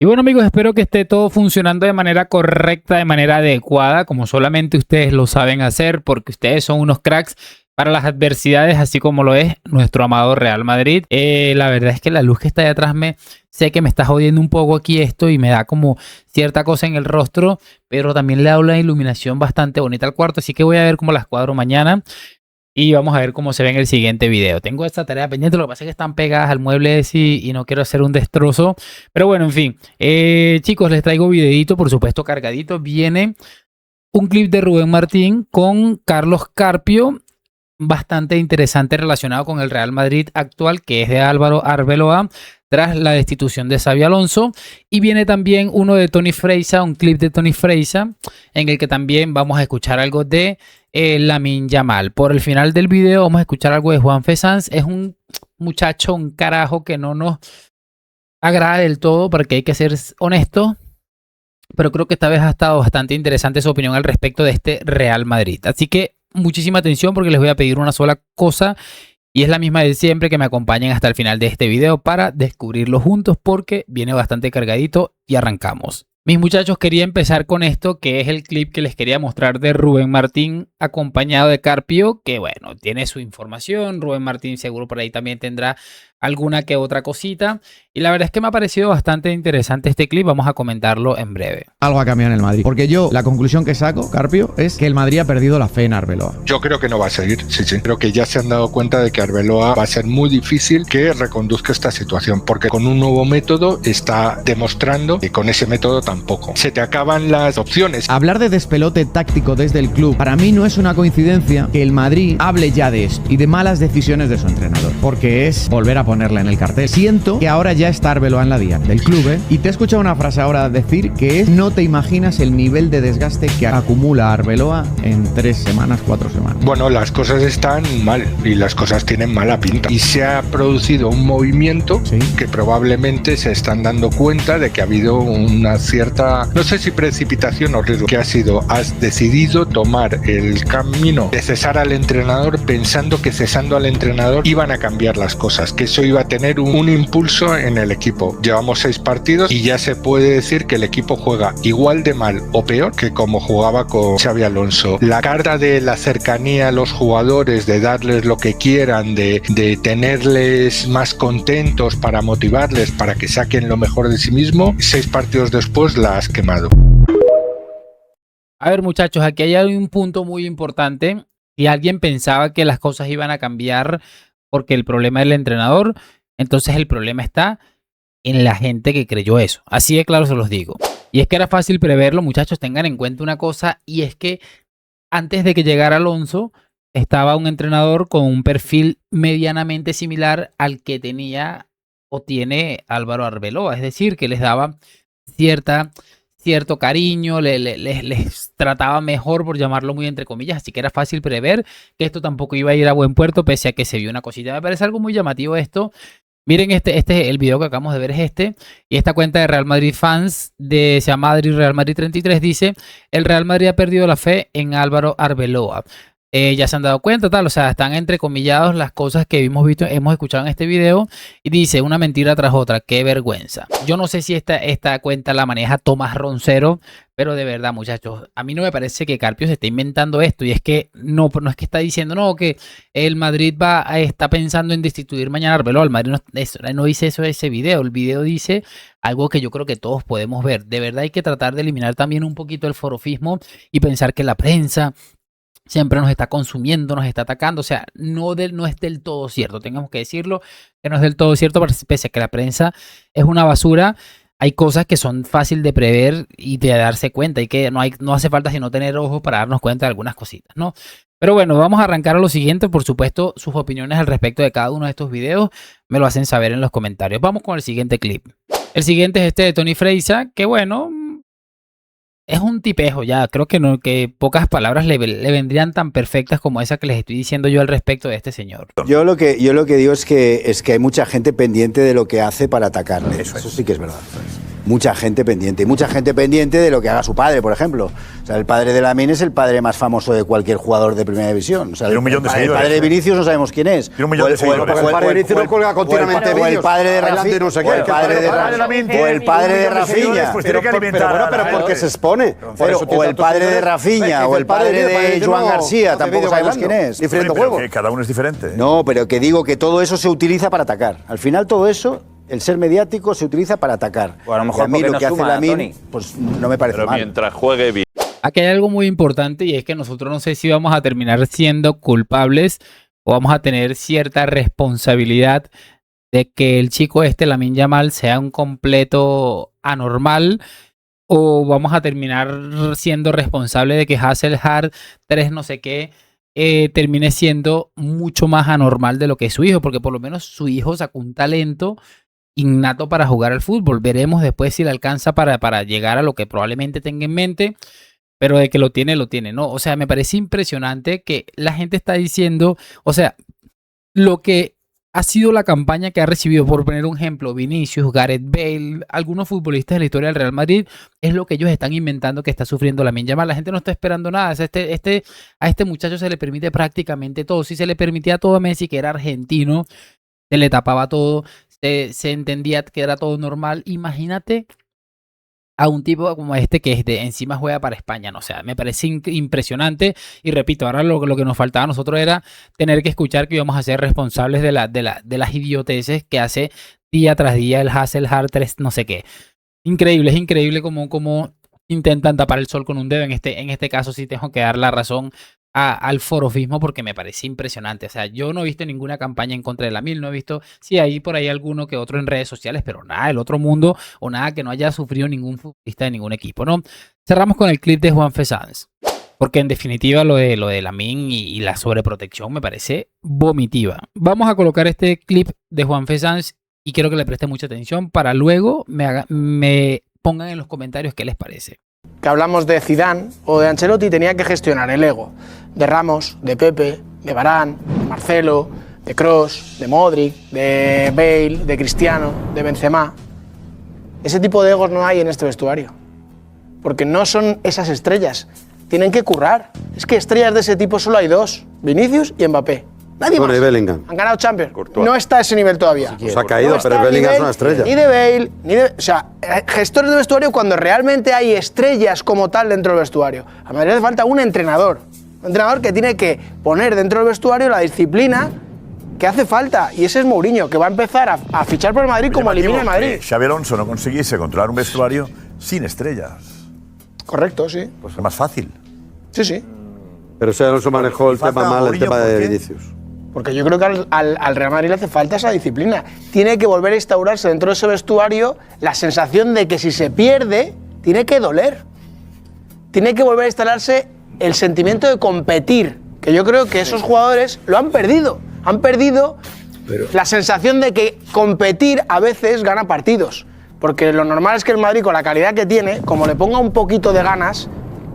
Y bueno, amigos, espero que esté todo funcionando de manera correcta, de manera adecuada, como solamente ustedes lo saben hacer, porque ustedes son unos cracks para las adversidades, así como lo es nuestro amado Real Madrid. La verdad es que la luz que está ahí atrás sé que me está jodiendo un poco aquí esto y me da como cierta cosa en el rostro, pero también le da una iluminación bastante bonita al cuarto, así que voy a ver cómo las cuadro mañana. Y vamos a ver cómo se ve en el siguiente video. Tengo esta tarea pendiente, lo que pasa es que están pegadas al mueble ese y no quiero hacer un destrozo. Pero bueno, en fin. Chicos, les traigo videito, por supuesto cargadito. Viene un clip de Rubén Martín con Carlos Carpio, bastante interesante relacionado con el Real Madrid actual, que es de Álvaro Arbeloa, tras la destitución de Xabi Alonso. Y viene también uno de Toni Freixa, un clip de Toni Freixa, en el que también vamos a escuchar algo de Lamine Yamal. Por el final del video vamos a escuchar algo de Juanfe Sanz. Es un muchacho, un carajo que no nos agrada del todo, porque hay que ser honesto, pero creo que esta vez ha estado bastante interesante su opinión al respecto de este Real Madrid. Así que muchísima atención, porque les voy a pedir una sola cosa, y es la misma de siempre, que me acompañen hasta el final de este video para descubrirlo juntos, porque viene bastante cargadito y arrancamos. Mis muchachos, quería empezar con esto, que es el clip que les quería mostrar de Rubén Martín acompañado de Carpio, que bueno, tiene su información. Rubén Martín seguro por ahí también tendrá alguna que otra cosita. Y la verdad es que me ha parecido bastante interesante este clip. Vamos a comentarlo en breve. Algo ha cambiado en el Madrid. Porque yo, la conclusión que saco, Carpio, es que el Madrid ha perdido la fe en Arbeloa. Yo creo que no va a seguir, sí. Creo que ya se han dado cuenta de que Arbeloa va a ser muy difícil que reconduzca esta situación, porque con un nuevo método está demostrando que con ese método tampoco. Se te acaban las opciones. Hablar de despelote táctico desde el club, para mí no es una coincidencia que el Madrid hable ya de esto y de malas decisiones de su entrenador, porque es volver a ponerla en el cartel. Siento que ahora ya está Arbeloa en la diana del club, y te he escuchado una frase ahora decir que es: no te imaginas el nivel de desgaste que acumula Arbeloa en 3 semanas, 4 semanas. Bueno, las cosas están mal y las cosas tienen mala pinta. Y se ha producido un movimiento que probablemente se están dando cuenta de que ha habido una cierta, no sé si precipitación o riesgo, que ha sido: has decidido tomar el camino de cesar al entrenador pensando que cesando al entrenador iban a cambiar las cosas, que eso iba a tener un impulso en el equipo. Llevamos 6 partidos y ya se puede decir que el equipo juega igual de mal o peor que como jugaba con Xabi Alonso. La carga de la cercanía a los jugadores, de darles lo que quieran, de tenerles más contentos para motivarles, para que saquen lo mejor de sí mismo, 6 partidos después la has quemado. A ver, muchachos, aquí hay un punto muy importante. Si alguien pensaba que las cosas iban a cambiar porque el problema es el entrenador, entonces el problema está en la gente que creyó eso. Así de claro se los digo. Y es que era fácil preverlo, muchachos. Tengan en cuenta una cosa, y es que antes de que llegara Alonso estaba un entrenador con un perfil medianamente similar al que tenía o tiene Álvaro Arbeloa. Es decir, que les daba cierto cariño, les trataba mejor, por llamarlo muy entre comillas. Así que era fácil prever que esto tampoco iba a ir a buen puerto, pese a que se vio una cosita. Me parece algo muy llamativo esto. Miren, el video que acabamos de ver es este. Y esta cuenta de Real Madrid Fans, se llama Real Madrid 33, dice: el Real Madrid ha perdido la fe en Álvaro Arbeloa. Ya se han dado cuenta, o sea, están entrecomillados las cosas que hemos escuchado en este video. Y dice: una mentira tras otra, qué vergüenza. Yo no sé si esta cuenta la maneja Tomás Roncero, pero de verdad, muchachos, a mí no me parece que Carpio se esté inventando esto. Y es que no es que está diciendo que el Madrid está pensando en destituir mañana a Arbeloa. El Madrid no dice eso en ese video. El video dice algo que yo creo que todos podemos ver. De verdad hay que tratar de eliminar también un poquito el forofismo y pensar que la prensa siempre nos está consumiendo, nos está atacando. O sea, no es del todo cierto. Tenemos que decirlo, que no es del todo cierto, pese a que la prensa es una basura. Hay cosas que son fáciles de prever y de darse cuenta, y que no hace falta sino tener ojos para darnos cuenta de algunas cositas, ¿no? Pero bueno, vamos a arrancar a lo siguiente. Por supuesto, sus opiniones al respecto de cada uno de estos videos me lo hacen saber en los comentarios. Vamos con el siguiente clip. El siguiente es este de Toni Freixa, que bueno, es un tipejo ya. Creo que pocas palabras le vendrían tan perfectas como esa que les estoy diciendo yo al respecto de este señor. Yo lo que digo es que hay mucha gente pendiente de lo que hace para atacarle. Eso sí que es verdad. mucha gente pendiente. Y mucha gente pendiente de lo que haga su padre, por ejemplo. O sea, el padre de Lamine es el padre más famoso de cualquier jugador de primera división. O sea, Tiene 1 millón de seguidores. El padre de Vinicius no sabemos quién es. Tiene 1 millón de seguidores. El padre de Vinicius no cuelga continuamente vídeos. O el padre de Rafinha. O el padre de Rafinha. Pues tiene que alimentar. Pero porque se expone. O el padre de Rafinha. O el padre de Joan García. Tampoco sabemos quién es. Diferente Pero juego. que cada uno es diferente. No, pero que digo que todo eso se utiliza para atacar. Al final todo eso, el ser mediático, se utiliza para atacar. O a lo mejor y a mí porque lo no que hace suma, Lamine, Toni. pues no me parece Pero mal. mientras juegue bien. Aquí hay algo muy importante y es que nosotros no sé si vamos a terminar siendo culpables o vamos a tener cierta responsabilidad de que el chico Lamine Yamal sea un completo anormal, o vamos a terminar siendo responsables de que Hasselhard 3 no sé qué termine siendo mucho más anormal de lo que es su hijo, porque por lo menos su hijo sacó un talento innato para jugar al fútbol. Veremos después si le alcanza para llegar a lo que probablemente tenga en mente, pero de que lo tiene, ¿no? O sea, me parece impresionante que la gente está diciendo, o sea, lo que ha sido la campaña que ha recibido, por poner un ejemplo, Vinicius, Gareth Bale, algunos futbolistas de la historia del Real Madrid, es lo que ellos están inventando que está sufriendo Lamine Yamal. La gente no está esperando nada. O sea, a este muchacho se le permite prácticamente todo. Si se le permitía todo a Messi, que era argentino, se le tapaba todo, se entendía que era todo normal. Imagínate a un tipo como este que encima juega para España, ¿no? O sea, me parece impresionante. Y repito, ahora lo que nos faltaba a nosotros era tener que escuchar que íbamos a ser responsables de las idioteces que hace día tras día el Hasselhard 3 no sé qué. Increíble, es increíble como intentan tapar el sol con un dedo. En este caso sí tengo que dar la razón al forofismo, porque me parece impresionante. O sea, yo no he visto ninguna campaña en contra de Lamine, no he visto, sí, hay por ahí alguno que otro en redes sociales, pero nada del otro mundo, o nada que no haya sufrido ningún futbolista de ningún equipo, ¿no? Cerramos con el clip de Juanfe Sanz, porque en definitiva lo de Lamine y la sobreprotección me parece vomitiva. Vamos a colocar este clip de Juanfe Sanz y quiero que le preste mucha atención para luego me pongan en los comentarios qué les parece. Que hablamos de Zidane o de Ancelotti, tenía que gestionar el ego de Ramos, de Pepe, de Varane, de Marcelo, de Kroos, de Modric, de Bale, de Cristiano, de Benzema. Ese tipo de egos no hay en este vestuario, porque no son esas estrellas, tienen que currar. Es que estrellas de ese tipo solo hay dos, Vinicius y Mbappé. Nadie más. Y Bellingham. Han ganado Champions. No está a ese nivel todavía. Se ha caído, No pero está Bellingham a es una estrella. Ni de Bale, ni de... O sea, gestores de vestuario cuando realmente hay estrellas como tal dentro del vestuario. A Madrid le falta un entrenador. Un entrenador que tiene que poner dentro del vestuario la disciplina que hace falta. Y ese es Mourinho, que va a empezar a fichar por el Madrid como elimina el Madrid. Que Xabi Alonso no consiguiese controlar un vestuario sin estrellas. Correcto, sí. Pues es más fácil. Sí, sí. Pero Xabi Alonso manejó el tema mal, el tema de Vinicius. Porque yo creo que al Real Madrid le hace falta esa disciplina. Tiene que volver a instaurarse dentro de ese vestuario la sensación de que si se pierde, tiene que doler. Tiene que volver a instalarse el sentimiento de competir, que yo creo que esos jugadores lo han perdido. Han perdido la sensación de que competir a veces gana partidos. Porque lo normal es que el Madrid, con la calidad que tiene, como le ponga un poquito de ganas,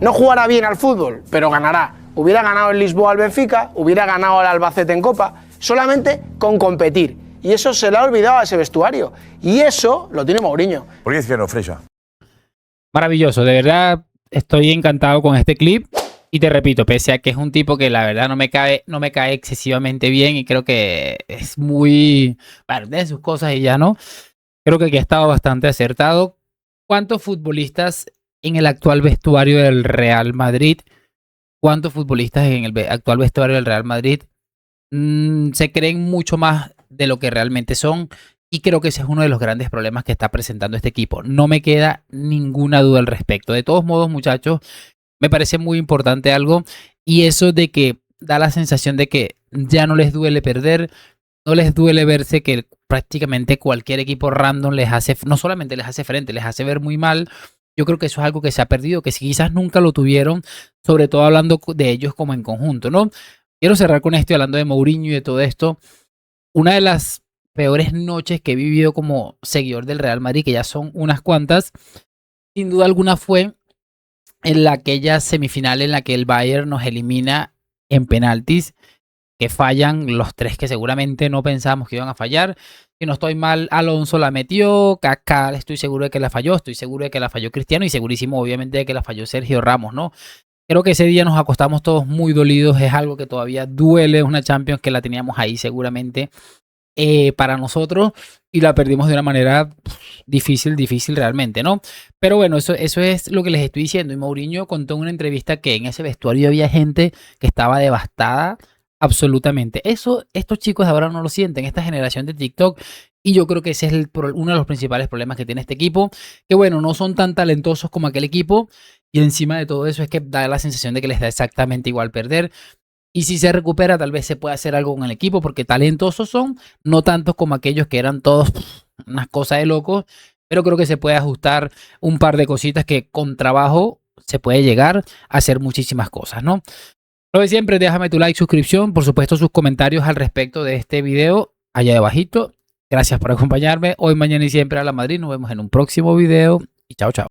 no jugará bien al fútbol, pero ganará. Hubiera ganado el Lisboa al Benfica, hubiera ganado al Albacete en Copa, solamente con competir. Y eso se le ha olvidado a ese vestuario. Y eso lo tiene Mourinho. ¿Por qué dices que no, Freixa? Maravilloso, de verdad estoy encantado con este clip. Y te repito, pese a que es un tipo que la verdad no me cae excesivamente bien y creo que es muy... Bueno, de sus cosas y ya no. Creo que aquí ha estado bastante acertado. ¿Cuántos futbolistas en el actual vestuario del Real Madrid... ¿Cuántos futbolistas en el actual vestuario del Real Madrid se creen mucho más de lo que realmente son? Y creo que ese es uno de los grandes problemas que está presentando este equipo. No me queda ninguna duda al respecto. De todos modos, muchachos, me parece muy importante algo. Y eso de que da la sensación de que ya no les duele perder. No les duele verse que prácticamente cualquier equipo random les hace, no solamente les hace frente, les hace ver muy mal. Yo creo que eso es algo que se ha perdido, que quizás nunca lo tuvieron, sobre todo hablando de ellos como en conjunto, ¿no? Quiero cerrar con esto, hablando de Mourinho y de todo esto. Una de las peores noches que he vivido como seguidor del Real Madrid, que ya son unas cuantas, sin duda alguna fue en aquella semifinal en la que el Bayern nos elimina en penaltis, que fallan los tres que seguramente no pensábamos que iban a fallar. Si no estoy mal, Alonso la metió, Kaká estoy seguro de que la falló, estoy seguro de que la falló Cristiano y segurísimo obviamente de que la falló Sergio Ramos, ¿no? Creo que ese día nos acostamos todos muy dolidos, es algo que todavía duele, una Champions que la teníamos ahí seguramente para nosotros y la perdimos de una manera difícil realmente, ¿no? Pero bueno, eso es lo que les estoy diciendo. Y Mourinho contó en una entrevista que en ese vestuario había gente que estaba devastada absolutamente. Eso estos chicos ahora no lo sienten, esta generación de TikTok. Y yo creo que ese es uno de los principales problemas que tiene este equipo, que bueno, no son tan talentosos como aquel equipo. Y encima de todo eso es que da la sensación de que les da exactamente igual perder. Y si se recupera, tal vez se pueda hacer algo con el equipo, porque talentosos son, no tantos como aquellos que eran todos unas cosas de locos, pero creo que se puede ajustar un par de cositas que con trabajo se puede llegar a hacer muchísimas cosas, ¿no? Lo de siempre, déjame tu like, suscripción, por supuesto sus comentarios al respecto de este video allá abajito. Gracias por acompañarme hoy, mañana y siempre a la Madrid. Nos vemos en un próximo video y chao, chao.